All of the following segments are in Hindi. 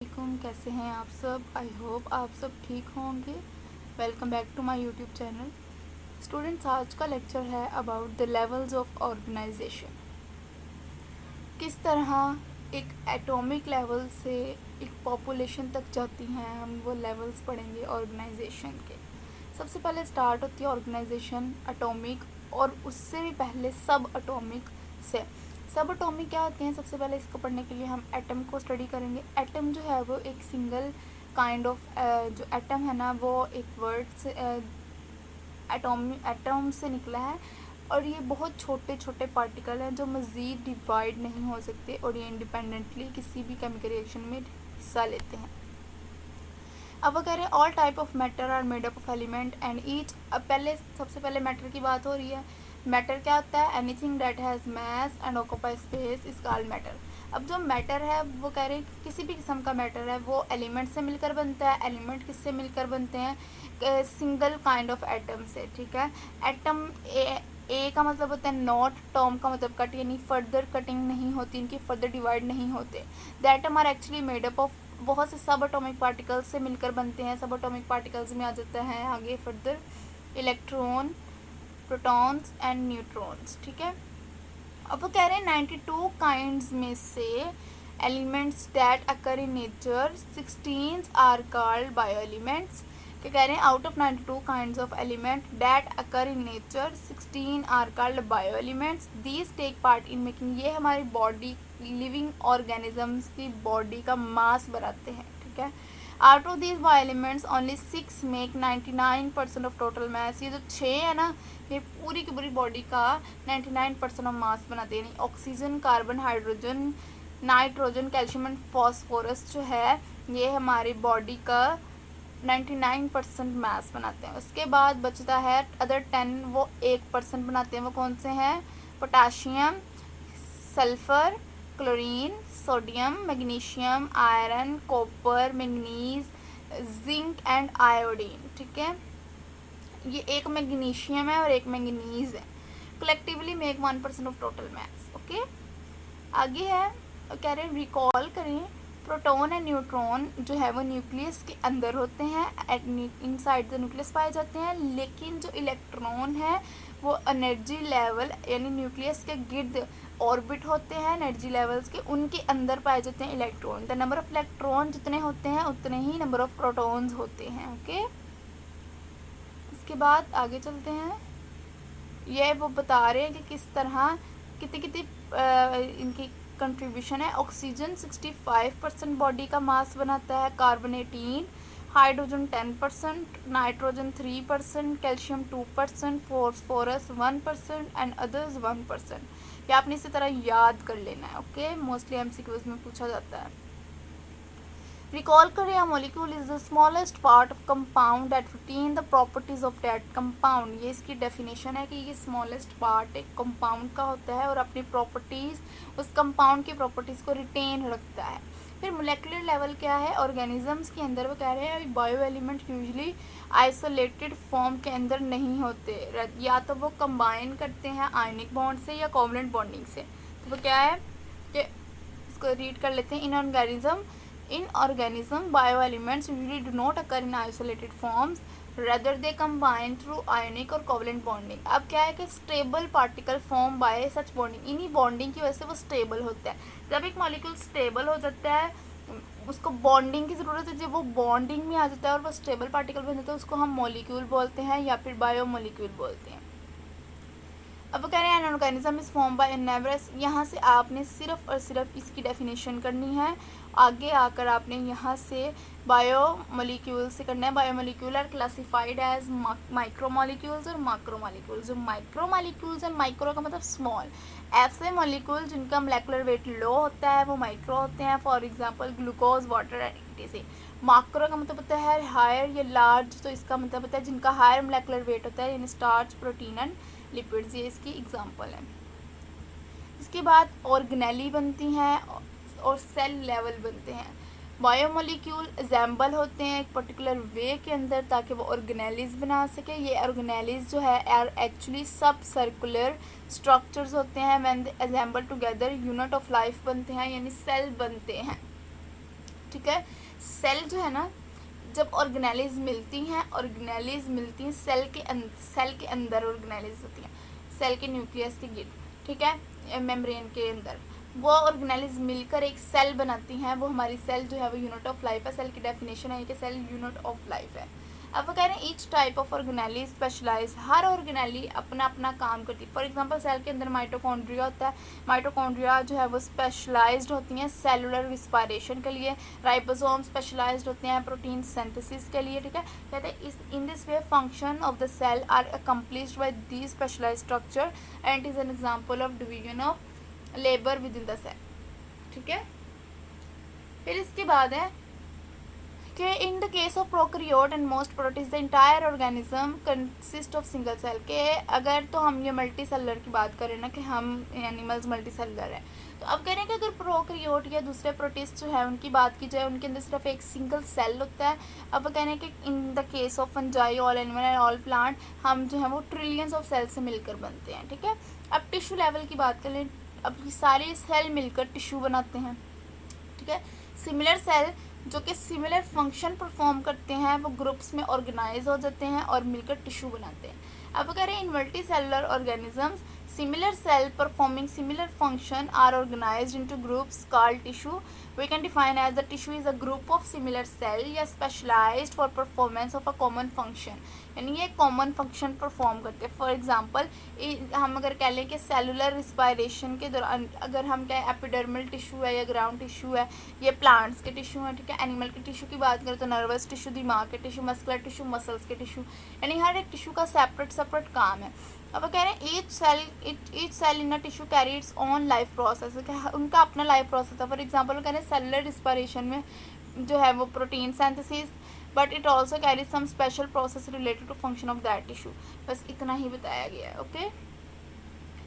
वालेकुम, कैसे हैं आप सब। आई होप आप सब ठीक होंगे। Welcome back to my YouTube channel. Students, आज का लेक्चर है about the levels of organisation. किस तरह एक एटॉमिक लेवल से एक पॉपुलेशन तक जाती हैं, हम वो लेवल्स पढ़ेंगे ऑर्गेनाइजेशन के। सबसे पहले स्टार्ट होती है ऑर्गेनाइजेशन एटॉमिक, और उससे भी पहले सब एटॉमिक से। सब एटॉमिक क्या होते हैं, सबसे पहले इसको पढ़ने के लिए हम एटम को स्टडी करेंगे। एटम जो है वो एक सिंगल काइंड ऑफ जो एटम है ना, वो एक वर्ड से एटम से निकला है, और ये बहुत छोटे छोटे पार्टिकल हैं जो मज़ीद डिवाइड नहीं हो सकते, और ये इंडिपेंडेंटली किसी भी केमिकल रिएक्शन में हिस्सा लेते हैं। अब वो कह रहे हैं all type of matter are made up of element and each. अब पहले सबसे पहले मैटर की बात हो रही है। मैटर क्या होता है? Anything that has mass and occupy space is called matter. अब जो मैटर है वो कह रहे हैं कि किसी भी किस्म का मैटर है वो एलिमेंट से मिलकर बनता है। एलिमेंट किससे मिलकर बनते हैं? सिंगल काइंड ऑफ एटम से। ठीक है, एटम ए का मतलब होता है नॉट, टर्म का मतलब कट, यानी फर्दर कटिंग नहीं होती, इनकी फर्दर डिवाइड नहीं होते। The atom are actually made up of बहुत से सब एटॉमिक पार्टिकल्स से मिलकर बनते हैं। सब एटॉमिक पार्टिकल्स में आ जाता है आगे further electron, protons and neutrons. ठीक है, अब वो कह रहे हैं 92 काइंड्स में से elements that occur in nature 16 are called bio elements. क्या कह रहे हैं? Out of 92 kinds of element that occur in nature 16 are called bio elements. These take part in making, ये हमारी बॉडी लिविंग ऑर्गेनिजम्स की बॉडी का मास बनाते हैं। ठीक है, out of these bio elements only 6 make 99% of total mass. ये जो 6 है ना, ये पूरी की पूरी बॉडी का 99% ऑफ मास बनाते हैं। Oxygen, carbon, hydrogen, nitrogen, calcium and phosphorus जो है ये हमारी बॉडी का 99% मास बनाते हैं। उसके बाद बचता है अदर 10, वो 1% बनाते हैं। वो कौन से हैं? Potassium, sulphur, chlorine, sodium, magnesium, iron, copper, manganese, zinc and iodine. ठीक है, ये एक मैग्नीशियम है और एक मैंगनीज है। Collectively make 1% of total mass. Okay, आगे है कह रहे हैं रिकॉल करें, प्रोटॉन एंड न्यूट्रॉन जो है वो न्यूक्लियस के अंदर होते हैं, इनसाइड द न्यूक्लियस पाए जाते हैं। लेकिन जो इलेक्ट्रॉन है वो एनर्जी लेवल यानी न्यूक्लियस के गिर्द ऑर्बिट होते हैं एनर्जी लेवल्स के, उनके अंदर पाए जाते हैं electron. The number of electron जितने होते हैं उतने ही नंबर ऑफ प्रोटॉन्स होते हैं। ओके, इसके बाद आगे चलते हैं। ये वो बता रहे हैं कि किस तरह कितनी कितनी इनकी कंट्रीब्यूशन है। ऑक्सीजन 65% बॉडी का मास बनाता है, carbon 18, hydrogen 10%, nitrogen 3%, calcium 2%, phosphorus 1% and others 1%। ये आपने इसी तरह याद कर लेना है। ओके, मोस्टली एमसीक्यूज में पूछा जाता है। रिकॉल करें, a molecule is the smallest part of compound that retain the properties of that compound. ये इसकी डेफिनेशन है कि ये स्मॉलेस्ट पार्ट एक कंपाउंड का होता है और अपनी प्रॉपर्टीज, उस कंपाउंड की प्रॉपर्टीज को रिटेन रखता है। फिर मोलेकुलर लेवल क्या है? ऑर्गेनिजम्स के अंदर वो कह रहे हैं bio element usually isolated form के अंदर नहीं होते, या तो वो कंबाइन करते हैं आयनिक बॉन्ड से या कोवलेंट बॉन्डिंग से। तो वो क्या है कि इसको रीड कर लेते हैं। In organism, bioelements usually do not occur in isolated forms, rather they combine through ionic or covalent bonding. अब क्या है कि stable particle form by such bonding, इन्हीं बॉन्डिंग की वजह से वो स्टेबल होता है। जब एक मॉलिक्यूल स्टेबल हो जाता है, उसको बॉन्डिंग की ज़रूरत है, जब वो बॉन्डिंग में आ जाता है और वो स्टेबल पार्टिकल बन जाता है, उसको हम मॉलिक्यूल बोलते हैं या फिर बायो मॉलिक्यूल बोलते हैं। अब वो कह रहे हैं an organism is form by nervous. यहाँ से आपने सिर्फ और सिर्फ इसकी डेफिनेशन करनी है। आगे आकर आपने यहाँ से बायो मोलिक्यूल से करना है। Bio molecule are classified as micro molecules और माक्रो मोलिक्यूल्स। जो माइक्रो मोलिक्यूल्स है, माइक्रो का मतलब स्मॉल, ऐसे मोलिक्यूल जिनका मोलेकुलर वेट लो होता है वो माइक्रो होते हैं। For example glucose, water and etc। Macro का मतलब होता है हायर या लार्ज, तो इसका मतलब होता है जिनका हायर मोलेकुलर वेट होता है, यानी स्टार्च, प्रोटीन एंड लिपिड्स। ये इसकी एग्जांपल है। इसके बाद ऑर्गेनेली बनती हैं और सेल लेवल बनते हैं। बायोमोलिक्यूल असेंबल होते हैं एक पर्टिकुलर वे के अंदर ताकि वो ऑर्गेनेलीज बना सके। ये ऑर्गेनेलीज जो है आर एक्चुअली सब सर्कुलर स्ट्रक्चर्स होते हैं। When they assemble together unit of life बनते हैं, यानी सेल बनते हैं। ठीक है। सेल जो है ना, जब ऑर्गेनेलिज मिलती हैं सेल के अंदर ऑर्गेनेलिज होती हैं, सेल के न्यूक्लियस के गिर्द, ठीक है, मेम्ब्रेन के अंदर वो ऑर्गेनेलिज मिलकर एक सेल बनाती हैं। वो हमारी सेल जो है वो यूनिट ऑफ लाइफ है। सेल की डेफिनेशन है कि सेल यूनिट ऑफ लाइफ है। अब वो कह रहे हैं each type of organelle specialise, हर ऑर्गेनेली अपना अपना काम करती है। फॉर एग्जांपल सेल के अंदर माइटोकॉन्ड्रिया होता है, माइटोकॉन्ड्रिया जो है वो स्पेशलाइज्ड होती हैं सेलुलर रिस्पायरेशन के लिए, राइबोसोम स्पेशलाइज्ड होते हैं प्रोटीन सिंथेसिस के लिए, ठीक है। कहते हैं in this way function of the cell are accomplished by the specialised structure and is an example of division of labour within the cell, ठीक है। फिर इसके बाद है कि in the case of prokaryote and most protist the entire organism consist of single cell, के अगर तो हम ये मल्टी सेलर की बात करें ना कि हम एनिमल्स मल्टी सेलर हैं, तो अब कह रहे हैं कि अगर प्रोकैरियोट या दूसरे प्रोटिस्ट जो है उनकी बात की जाए, उनके अंदर सिर्फ एक सिंगल सेल होता है। अब वो कह रहे हैं कि in the case of fungi all animal and all plant हम जो है वो ट्रिलियंस ऑफ सेल से मिलकर बनते हैं, ठीक है। अब टिश्यू लेवल की बात करें, अब ये सारे सेल मिलकर टिश्यू बनाते हैं, ठीक है। सिमिलर सेल जो कि सिमिलर फंक्शन परफॉर्म करते हैं वो ग्रुप्स में ऑर्गेनाइज हो जाते हैं और मिलकर टिश्यू बनाते हैं। अब कह रहे हैं in multicellular organisms similar cell performing similar function are organised into groups called tissue. We can define as the tissue is a group of similar cell या specialised for performance of a common function, यानी ये कॉमन फंक्शन परफॉर्म करते हैं। फॉर एग्जांपल हम अगर कह लें कि सेलुलर रिस्पायरेशन के दौरान अगर हम कहें एपिडर्मल टिश्यू है या ग्राउंड टिश्यू है, ये प्लांट्स के टिश्यू है, ठीक है। एनिमल के टिश्यू की बात करें तो नर्वस टिश्यू दिमाग के टिश्यू, मस्कुलर टिश्यू मसल्स के टिश्यू, यानी हर एक टिश्यू का सेपरेट काम है। अब कह रहे हैं each cell in a tissue carry its own life process, उनका अपना लाइफ प्रोसेस है। फॉर एग्जांपल कह रहे हैं सेलुलर रिस्पायरेशन में जो है वो protein synthesis, but it also carry some special process related to function of that tissue. बस इतना ही बताया गया है, ओके।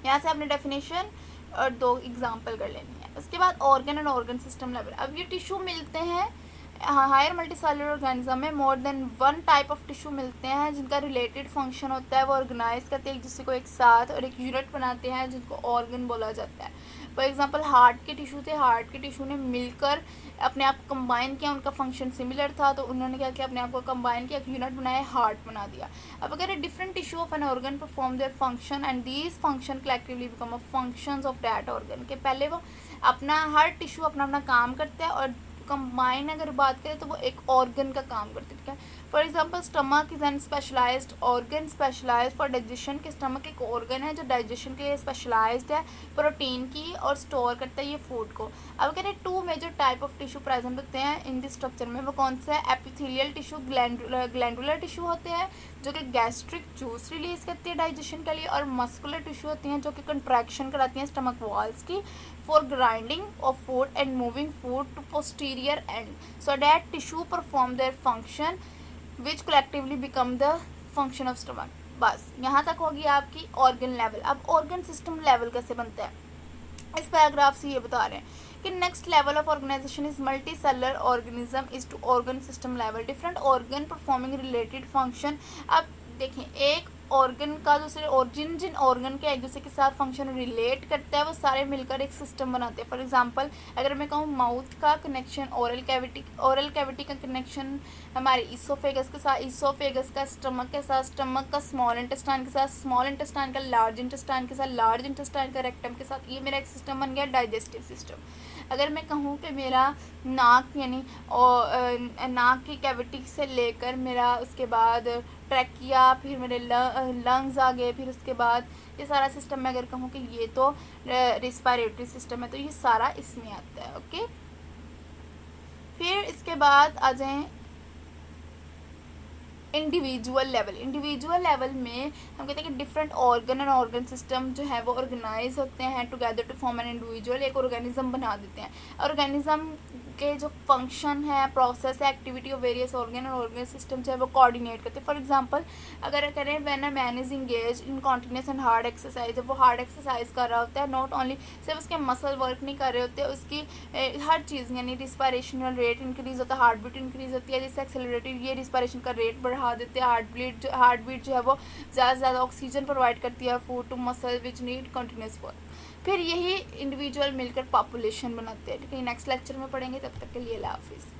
यहाँ से आपने डेफिनेशन और 2 एग्जाम्पल कर लेनी है। उसके बाद organ and organ system level, अब ये टिश्यू मिलते हैं हायर मल्टीसेलुलर ऑर्गेनिज्म में more than 1 type of tissue मिलते हैं जिनका रिलेटेड फंक्शन होता है, वो ऑर्गेनाइज करते हैं एक दूसरे को एक साथ और एक यूनिट बनाते हैं जिनको ऑर्गन बोला जाता है। फॉर एग्जांपल हार्ट के टिश्यू थे, हार्ट के टिश्यू ने मिलकर अपने आप को कंबाइन किया, उनका फंक्शन सिमिलर था तो उन्होंने क्या किया, अपने आप को कंबाइन किया, एक यूनिट बनाया, हार्ट बना दिया। अब अगर different tissue of an organ perform their function and these function collectively become a functions of that organ, के पहले वो अपना हर टिश्यू अपना अपना काम करता है और कंबाइन अगर बात करें तो वो एक ऑर्गन का काम करते हैं, ठीक है। For example stomach is an specialised organ specialised for digestion, के स्टमक एक ऑर्गन है जो डाइजेशन के लिए स्पेशलाइज्ड है, प्रोटीन की और स्टोर करता है ये फूड को। अब कह रहे हैं 2 major type of tissue present होते हैं इन दिस स्ट्रक्चर में, वो कौन सा है, एपिथेलियल टिश्यू ग्लैंडुलर टिश्यू होते हैं जो कि गैस्ट्रिक जूस रिलीज करती है डाइजेशन के लिए, और मस्कुलर टिश्यू होती हैं जो कि कंट्रैक्शन कराती हैं स्टमक वॉल्स की for grinding of food and moving food to posterior end, so that tissue perform their function which collectively become the function of stomach. बस यहाँ तक होगी आपकी ऑर्गन लेवल। अब ऑर्गन सिस्टम लेवल कैसे बनता है, इस पैराग्राफ से ये बता रहे हैं कि next level of organisation is multi cellular organism is to organ system level, different organ performing related function. अब देखें एक ऑर्गन का दूसरे और जिन ऑर्गन के एक दूसरे के साथ फंक्शन रिलेट करता है वो सारे मिलकर एक सिस्टम बनाते हैं। फॉर एग्जांपल अगर मैं कहूँ माउथ का कनेक्शन ओरल कैविटी का कनेक्शन हमारे ईसोफेगस के साथ, ईसोफेगस का स्टमक के साथ, स्टमक का स्मॉल इंटेस्टाइन के साथ, स्मॉल इंटेस्टाइन का लार्ज इंटेस्टाइन के साथ, लार्ज इंटेस्टाइन का रेक्टम के साथ, ये मेरा एक सिस्टम बन गया डाइजेस्टिव सिस्टम। अगर मैं कहूँ कि मेरा नाक यानी नाक की कैविटी से लेकर मेरा उसके बाद ट्रैकिया, फिर मेरे लंग्स आ गए, फिर उसके बाद ये सारा सिस्टम मैं अगर कहूँ कि ये तो रिस्पायरेटरी सिस्टम है तो ये सारा इसमें आता है, ओके। फिर इसके बाद आ जाएं इंडिविजुअल लेवल में हम कहते हैं कि different organ and organ system जो है वो ऑर्गेनाइज होते हैं together to form an individual, एक ऑर्गेनिज्म बना देते हैं। ऑर्गेनिज्म के जो फंक्शन है, प्रोसेस है, एक्टिविटी ऑफ वेरियस ऑर्गन और ऑर्गन सिस्टम जो है वो कोऑर्डिनेट करते हैं। फॉर एग्जांपल अगर करें when a man is engage in continuous and hard exercise, जब वो हार्ड एक्सरसाइज कर रहा होता है, नॉट ओनली सिर्फ उसके मसल वर्क नहीं कर रहे होते, उसकी हर चीज़ यानी रिस्पायरेशनल रेट इंक्रीज होता है, हार्ट बीट इंक्रीज होती है, जिससे एक्सेलरेटेड ये रिस्पायरेशन का रेट बढ़ा देते हैं। हार्ट बीट जो है वो ज़्यादा से ज़्यादा ऑक्सीजन प्रोवाइड करती है food to muscle which need continuous work. फिर यही इंडिविजुअल मिलकर पॉपुलेशन बनाते हैं। ठीक है, नेक्स्ट लेक्चर में पढ़ेंगे, तब तक के लिए अल्लाह हाफिज़।